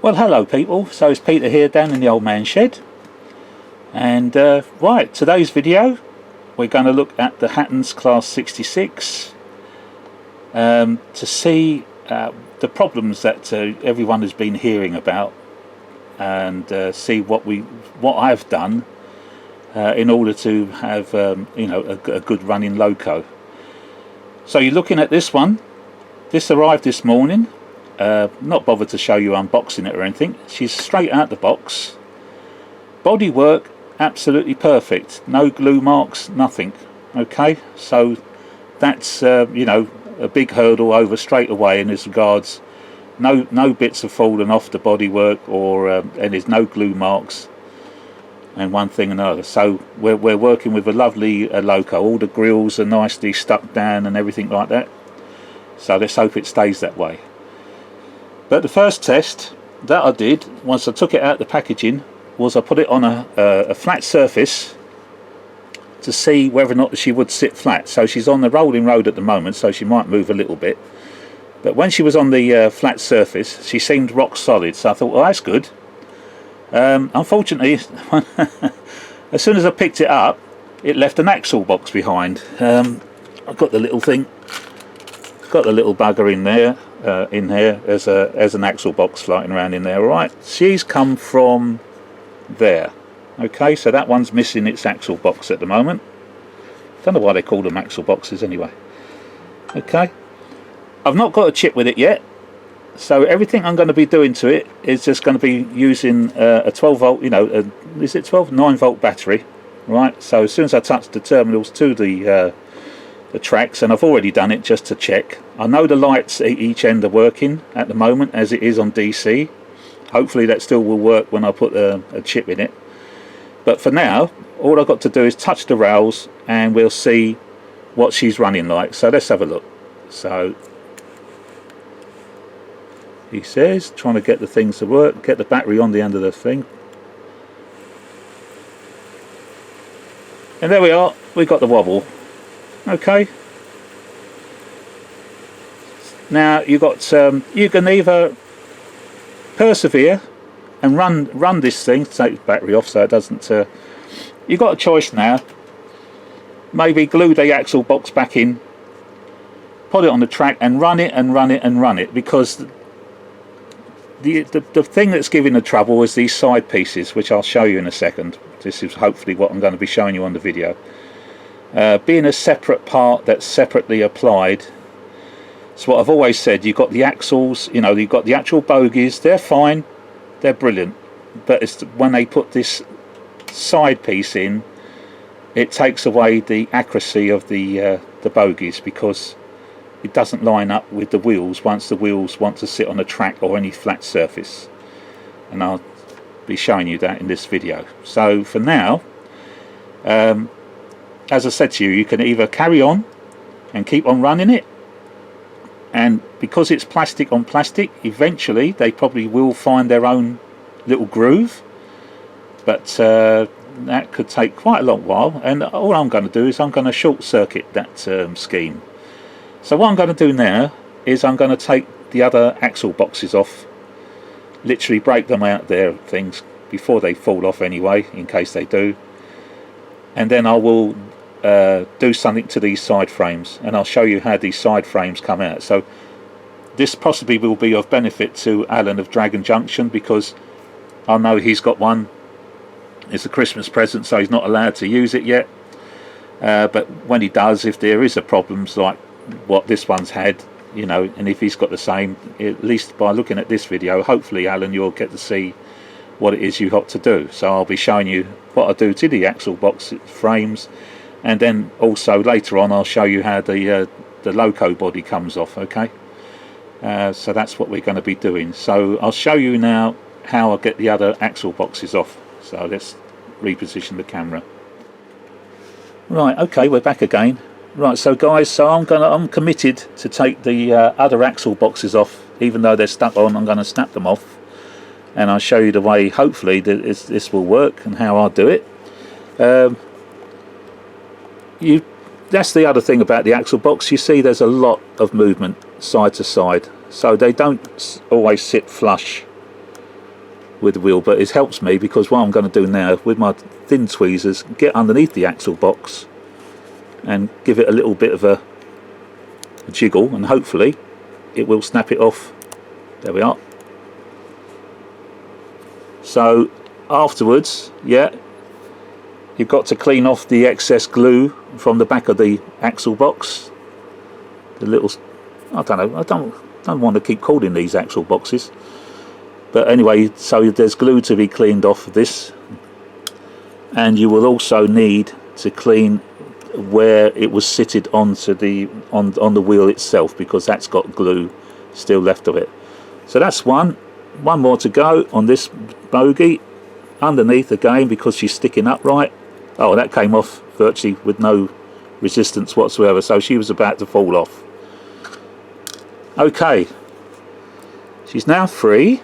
Well, hello people, so it's Peter here down in the old man shed, and right, today's video we're going to look at the Hattons Class 66 to see the problems that everyone has been hearing about, and see what I've done in order to have you know, a good running loco. So you're looking at this one. This arrived this morning. Not bothered to show you unboxing it or anything. She's straight out the box. Bodywork absolutely perfect. No glue marks, nothing. Okay, so that's you know, a big hurdle over straight away in this regards. No bits have fallen off the bodywork, or and there's no glue marks, and one thing and another. So we're working with a lovely loco. All the grills are nicely stuck down and everything like that. So let's hope it stays that way. But the first test that I did, once I took it out of the packaging, was I put it on a flat surface to see whether or not she would sit flat. So she's on the rolling road at the moment, so she might move a little bit. But when she was on the flat surface, she seemed rock solid. So I thought, well, that's good. Unfortunately, as soon as I picked it up, it left an axle box behind. I've got the little thing, got the little bugger in there. In here as an axle box floating around in there. Right, she's come from there. Okay, so that one's missing its axle box at the moment. Don't know why they call them axle boxes anyway. Okay, I've not got a chip with it yet, so everything I'm going to be doing to it is just going to be using a 12 volt, you know, is it 12? 9 volt battery. Right, so as soon as I touch the terminals to the tracks, and I've already done it just to check. I know the lights at each end are working at the moment as it is on DC. Hopefully that still will work when I put a chip in it. But for now, all I've got to do is touch the rails and we'll see what she's running like. So let's have a look. So he says, trying to get the things to work, get the battery on the end of the thing. And there we are, we got the wobble. Okay, now you can either persevere and run this thing to take the battery off so it doesn't you've got a choice now. Maybe glue the axle box back in, put it on the track and run it and run it and run it, because the thing that's giving the trouble is these side pieces, which I'll show you in a second. This is hopefully what I'm going to be showing you on the video. Being a separate part that's separately applied. So what I've always said, you've got the axles, you know, you've got the actual bogies, they're fine, they're brilliant, but it's when they put this side piece in, it takes away the accuracy of the bogies, because it doesn't line up with the wheels once the wheels want to sit on a track or any flat surface, and I'll be showing you that in this video. So for now, as I said to you, you can either carry on and keep on running it, and because it's plastic on plastic, eventually they probably will find their own little groove, but that could take quite a long while, and all I'm going to do is I'm going to short circuit that scheme. So what I'm going to do now is I'm going to take the other axle boxes off, literally break them out there, things, before they fall off anyway, in case they do, and then I will do something to these side frames, and I'll show you how these side frames come out. So this possibly will be of benefit to Alan of Dragon Junction, because I know he's got one. It's a Christmas present, so he's not allowed to use it yet, but when he does, if there is a problems like what this one's had, you know, and if he's got the same, at least by looking at this video, hopefully Alan, you'll get to see what it is you got to do. So I'll be showing you what I do to the axle box frames, and then also later on I'll show you how the loco body comes off. Okay, so that's what we're going to be doing. So I'll show you now how I get the other axle boxes off. So let's reposition the camera. Right, okay, we're back again. Right, so guys, so I'm committed to take the other axle boxes off, even though they're stuck on. I'm going to snap them off, and I'll show you the way hopefully that this will work and how I'll do it. That's the other thing about the axle box. You see there's a lot of movement side to side, so they don't always sit flush with the wheel, but it helps me because what I'm going to do now with my thin tweezers, get underneath the axle box and give it a little bit of a jiggle, and hopefully it will snap it off. There we are. So afterwards, yeah, you've got to clean off the excess glue from the back of the axle box. The little, I don't know, I don't want to keep calling these axle boxes, but anyway, so there's glue to be cleaned off of this, and you will also need to clean where it was sitted onto the on the wheel itself, because that's got glue still left of it. So that's one more to go on this bogie. Underneath again, because she's sticking upright. Oh, that came off virtually with no resistance whatsoever, so she was about to fall off. Okay, she's now free.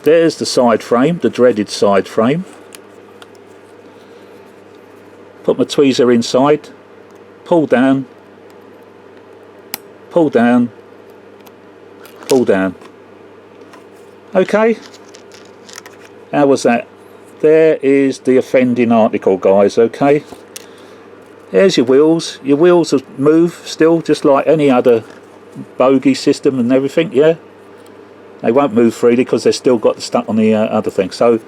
There's the side frame, the dreaded side frame. Put my tweezer inside, pull down, pull down, pull down. Okay, how was that? There is the offending article, guys. Okay, there's your wheels. Your wheels will move still, just like any other bogie system and everything. Yeah, they won't move freely because they've still got stuck on the other thing. So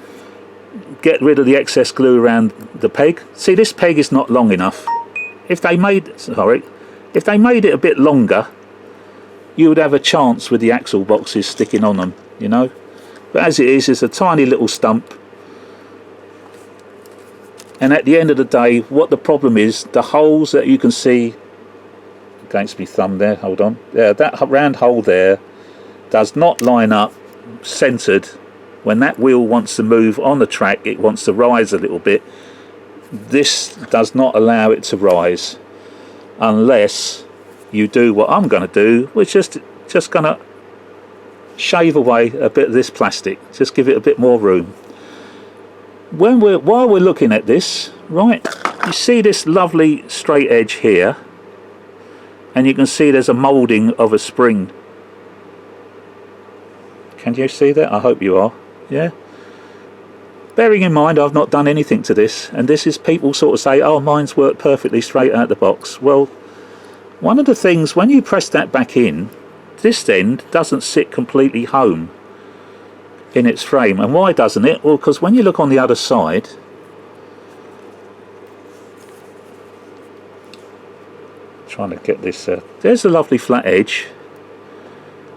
get rid of the excess glue around the peg. See, this peg is not long enough. If they made it a bit longer, you would have a chance with the axle boxes sticking on them, you know. But as it is, it's a tiny little stump. And at the end of the day, what the problem is, the holes that you can see against my thumb there, hold on, yeah, that round hole there does not line up centered. When that wheel wants to move on the track, it wants to rise a little bit. This does not allow it to rise unless you do what I'm going to do, which is just going to shave away a bit of this plastic, just give it a bit more room. While we're looking at this, right, you see this lovely straight edge here, and you can see there's a moulding of a spring. Can you see that? I hope you are. Yeah. Bearing in mind I've not done anything to this, and this is people sort of say, oh, mine's worked perfectly straight out the box. Well, one of the things, when you press that back in, this end doesn't sit completely home in its frame. And why doesn't it? Well, because when you look on the other side, trying to get this, there's a lovely flat edge.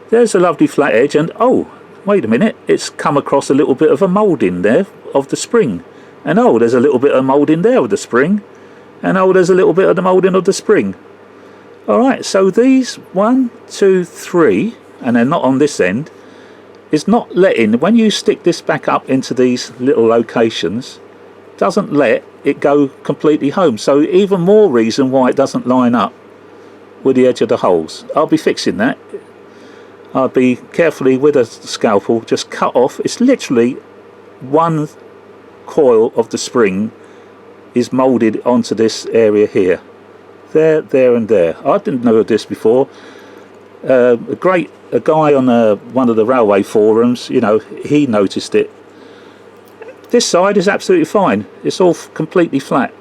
There's a lovely flat edge, and oh, wait a minute, it's come across a little bit of a moulding there of the spring. And oh, there's a little bit of moulding there of the spring. And oh, there's a little bit of the moulding of the spring. Alright, so these 1, 2, 3, and they're not on this end, is not letting, when you stick this back up into these little locations, doesn't let it go completely home. So even more reason why it doesn't line up with the edge of the holes. I'll be fixing that. I'll be carefully with a scalpel just cut off. It's literally one coil of the spring is moulded onto this area here. There, there and there. I didn't know this before. A guy on one of the railway forums, you know, he noticed it. This side is absolutely fine. It's all completely flat.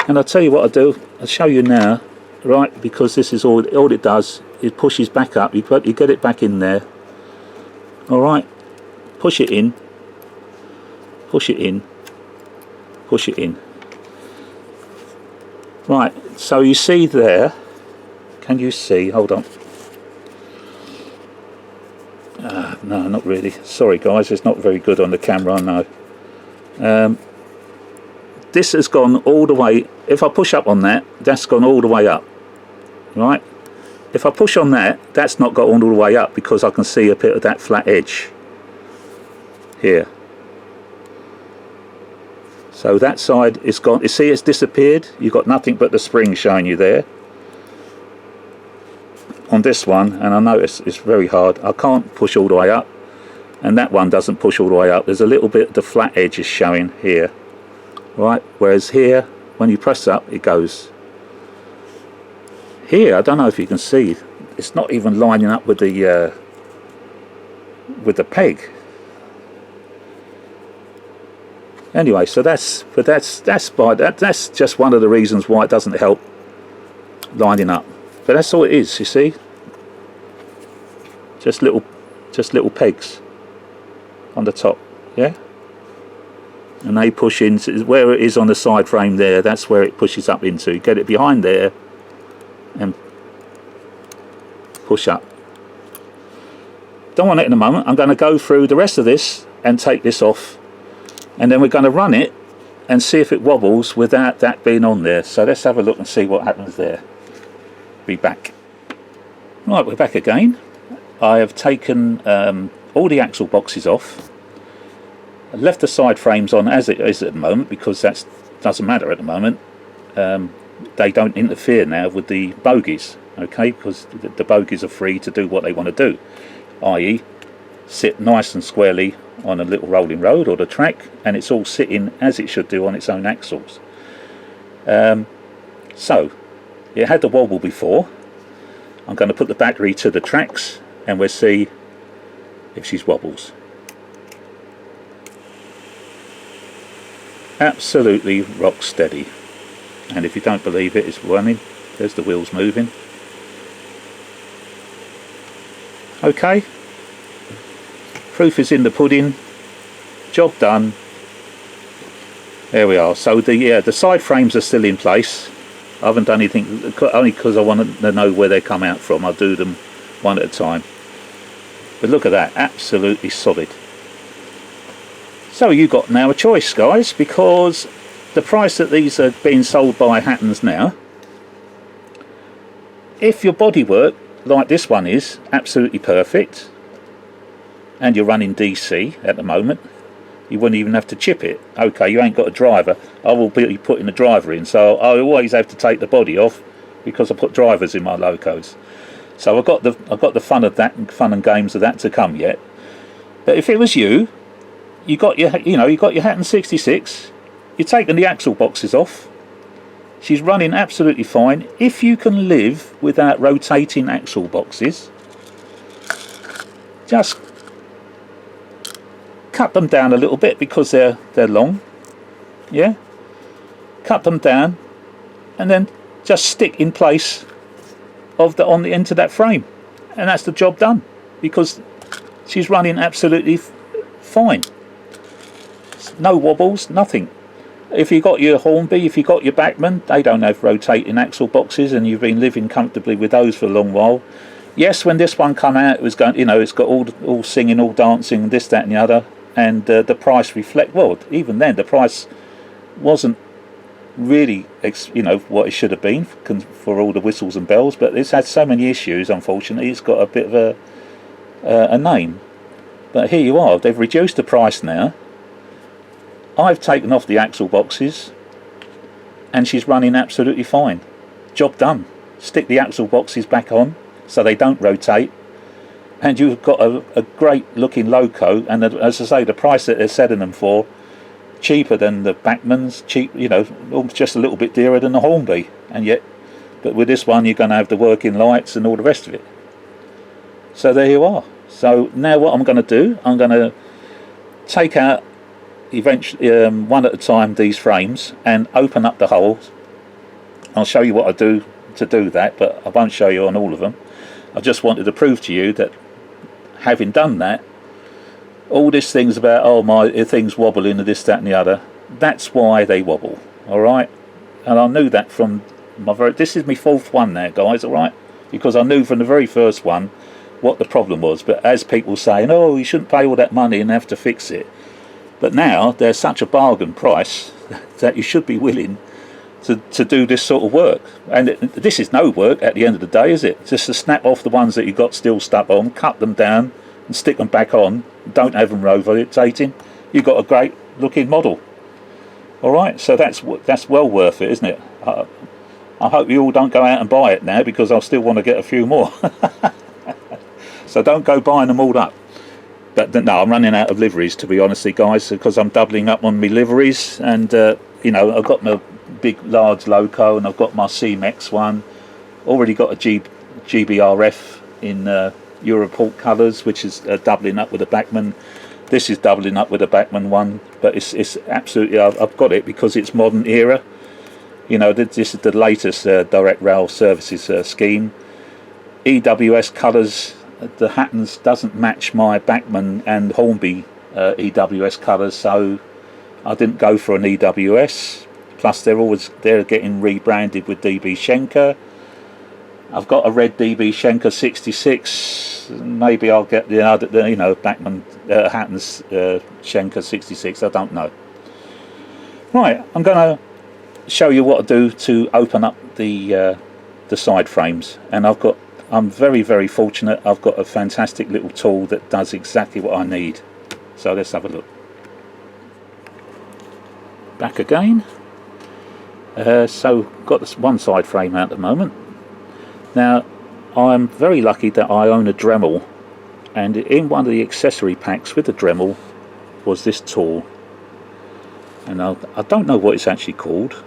And I'll tell you what I'll do. I'll show you now, right, because this is all it does. It pushes back up. You get it back in there. Alright. Push it in. Push it in. Push it in. Right, so you see there, can you see, hold on, no, not really, sorry guys, it's not very good on the camera, I know. This has gone all the way, if I push up on that, that's gone all the way up, right? If I push on that, that's not got all the way up because I can see a bit of that flat edge here. So that side is gone. You see it's disappeared. You've got nothing but the spring showing you there. On this one, and I notice it's very hard, I can't push all the way up. And that one doesn't push all the way up. There's a little bit of the flat edge is showing here. Right, whereas here, when you press up, it goes. Here, I don't know if you can see, it's not even lining up with the with the peg. Anyway, so that's just one of the reasons why it doesn't help lining up. But that's all it is, you see. Just little pegs on the top, yeah. And they push into where it is on the side frame there. That's where it pushes up into. Get it behind there and push up. Don't want it in a moment. I'm going to go through the rest of this and take this off, and then we're going to run it and see if it wobbles without that being on there. So let's have a look and see what happens there. Be back. Right, we're back again. I have taken all the axle boxes off. I left the side frames on as it is at the moment because that doesn't matter at the moment. They don't interfere now with the bogies, okay, because the bogies are free to do what they want to do, i.e. sit nice and squarely on a little rolling road or the track, and it's all sitting as it should do on its own axles. So it had the wobble before. I'm going to put the battery to the tracks and we'll see if she wobbles. Absolutely rock steady, and if you don't believe it, it's running. There's the wheels moving. Okay, proof is in the pudding. Job done. There we are. So the side frames are still in place. I haven't done anything, only because I want to know where they come out from. I'll do them one at a time. But look at that, absolutely solid. So you got now a choice, guys, because the price that these are being sold by Hattons now, if your bodywork like this one is absolutely perfect and you're running DC at the moment, you wouldn't even have to chip it. Okay, you ain't got a driver. I will be putting a driver in, so I always have to take the body off because I put drivers in my locos. So I've got the fun of that, and fun and games of that to come yet. But if it was you, you got your Hattons 66. You're taking the axle boxes off. She's running absolutely fine. If you can live without rotating axle boxes, just cut them down a little bit because they're long. Yeah, cut them down, and then just stick in place of on the end of that frame, and that's the job done because she's running absolutely fine. No wobbles, nothing. If you got your Hornby, if you got your Bachmann, they don't have rotating axle boxes, and you've been living comfortably with those for a long while. Yes, when this one come out, it was going, it's got all singing, all dancing, this, that, and the other, and the price well, even then the price wasn't really what it should have been for all the whistles and bells, but it's had so many issues. Unfortunately, it's got a bit of a name. But here you are. They've reduced the price now. I've taken off the axle boxes and she's running absolutely fine. Job done. Stick the axle boxes back on so they don't rotate, and you've got a great looking loco, and as I say, the price that they're selling them for, cheaper than the Bachmann's, cheap, just a little bit dearer than the Hornby, but with this one you're going to have the working lights and all the rest of it. So there you are. So now what I'm going to do, I'm going to take out eventually one at a time these frames and open up the holes. I'll show you what I do to do that, but I won't show you on all of them. I just wanted to prove to you that having done that, all these things about my things wobbling and this, that and the other, that's why they wobble. Alright, and I knew that from this is my fourth one now, guys, alright, because I knew from the very first one what the problem was. But as people saying, you shouldn't pay all that money and have to fix it, but now there's such a bargain price that you should be willing to do this sort of work. And this is no work at the end of the day, is it? Just to snap off the ones that you've got still stuck on, cut them down and stick them back on, don't have them rotating, you've got a great looking model. Alright, so that's well worth it, isn't it? I hope you all don't go out and buy it now, because I'll still want to get a few more. So don't go buying them all up. But no, I'm running out of liveries, to be honest, guys, because I'm doubling up on my liveries, and I've got my big large loco, and I've got my C-Mex one, already got a GBRF in Europort colours, which is doubling up with the Bachmann. This is doubling up with the Bachmann one, but it's absolutely, I've got it because it's modern era. You know, this is the latest direct rail services scheme. EWS colours, the Hattons doesn't match my Bachmann and Hornby EWS colours, so I didn't go for an EWS. Plus they're getting rebranded with DB Schenker. I've got a red DB Schenker 66. Maybe I'll get the other, you know, Bachmann Hattons Schenker 66. I don't know. Right, I'm going to show you what to do to open up the side frames, and I'm very, very fortunate. I've got a fantastic little tool that does exactly what I need. So let's have a look. Back again. So got this one side frame out at the moment. Now I'm very lucky that I own a Dremel, and in one of the accessory packs with the Dremel was this tool, and I don't know what it's actually called,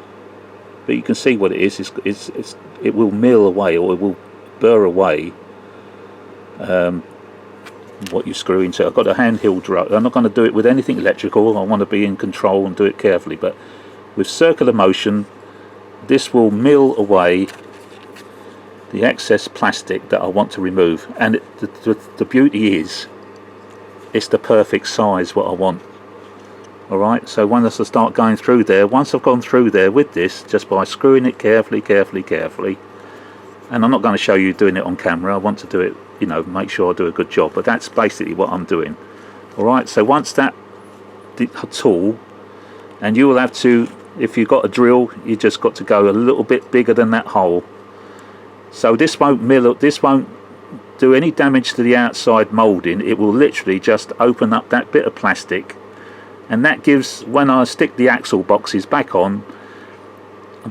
but you can see what it is. It will mill away, or it will burr away what you screw into. I've got a handheld drill. I'm not going to do it with anything electrical. I want to be in control and do it carefully, but with circular motion this will mill away the excess plastic that I want to remove, and the beauty is it's the perfect size what I want. Alright, so once I start going through there, once I've gone through there with this, just by screwing it carefully, and I'm not going to show you doing it on camera, I want to do it, you know, make sure I do a good job, but that's basically what I'm doing. Alright, so once that tool, and you will have to, if you've got a drill, you just got to go a little bit bigger than that hole. So this won't mill, this won't do any damage to the outside moulding. It will literally just open up that bit of plastic, and that gives, when I stick the axle boxes back on,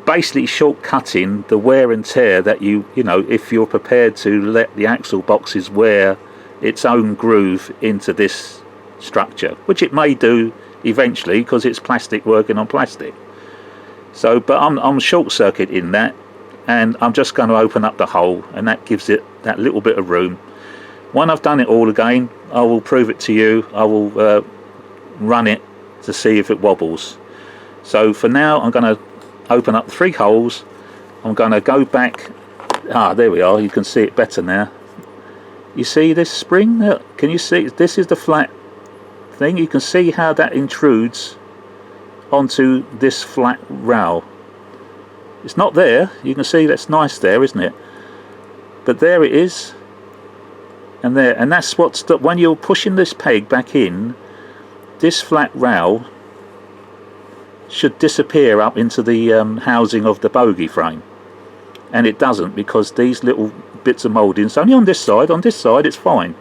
basically shortcutting the wear and tear that you know, if you're prepared to let the axle boxes wear its own groove into this structure, which it may do eventually because it's plastic working on plastic. So, but I'm short-circuiting that, and I'm just going to open up the hole, and that gives it that little bit of room. When I've done it all again, I will prove it to you. I will run it to see if it wobbles. So for now I'm going to open up 3 holes. I'm going to go back. There we are, you can see it better now. You see this spring? Can you see? This is the flat thing. You can see how that intrudes onto this flat rail. It's not there, you can see that's nice there, isn't it? But there it is, and there, and that's what's when you're pushing this peg back in, this flat rail should disappear up into the housing of the bogie frame, and it doesn't, because these little bits of moulding, it's only on this side it's fine.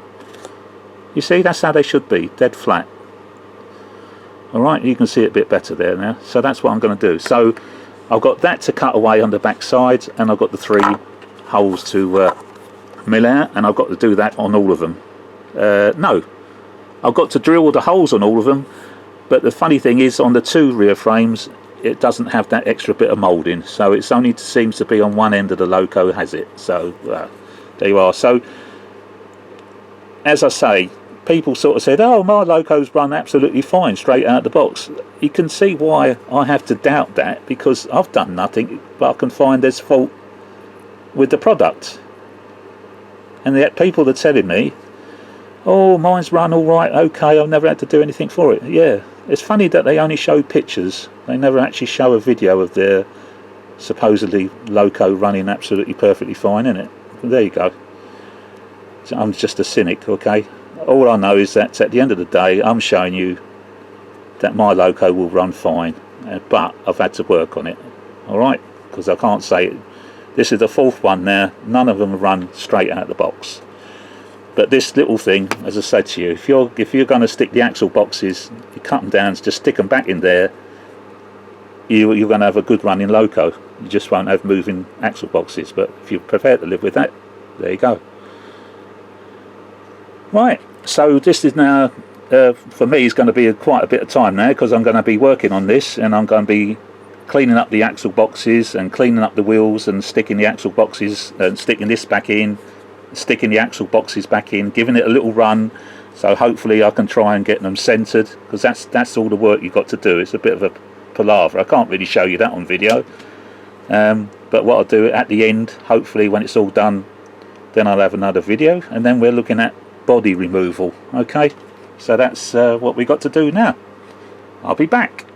You see, that's how they should be, dead flat. Alright, you can see it a bit better there now. So that's what I'm going to do. So I've got that to cut away on the back side, and I've got the 3 holes to mill out, and I've got to do that on all of them. No, I've got to drill the holes on all of them, but the funny thing is on the 2 rear frames it doesn't have that extra bit of moulding, so it's only seems to be on one end of the loco has it. So there you are. So as I say, people sort of said, oh, my locos run absolutely fine straight out the box. You can see why I have to doubt that, because I've done nothing but I can find there's fault with the product. And yet people are telling me, oh, mine's run all right, okay, I've never had to do anything for it. Yeah, it's funny that they only show pictures. They never actually show a video of their supposedly loco running absolutely perfectly fine, isn't it? There you go. So I'm just a cynic, okay? All I know is that at the end of the day, I'm showing you that my loco will run fine, but I've had to work on it, alright? Because I can't say it. This is the 4th one now, none of them run straight out of the box. But this little thing, as I said to you, if you're going to stick the axle boxes, you cut them down, just stick them back in there, you're going to have a good running loco. You just won't have moving axle boxes, but if you're prepared to live with that, there you go. Right, so this is now, for me, is going to be quite a bit of time now, because I'm going to be working on this, and I'm going to be cleaning up the axle boxes and cleaning up the wheels and sticking the axle boxes and sticking this back in, sticking the axle boxes back in, giving it a little run, so hopefully I can try and get them centered, because that's all the work you've got to do. It's a bit of a palaver. I can't really show you that on video, but what I'll do at the end, hopefully when it's all done, then I'll have another video, and then we're looking at body removal. Okay, so that's what we got to do now. I'll be back.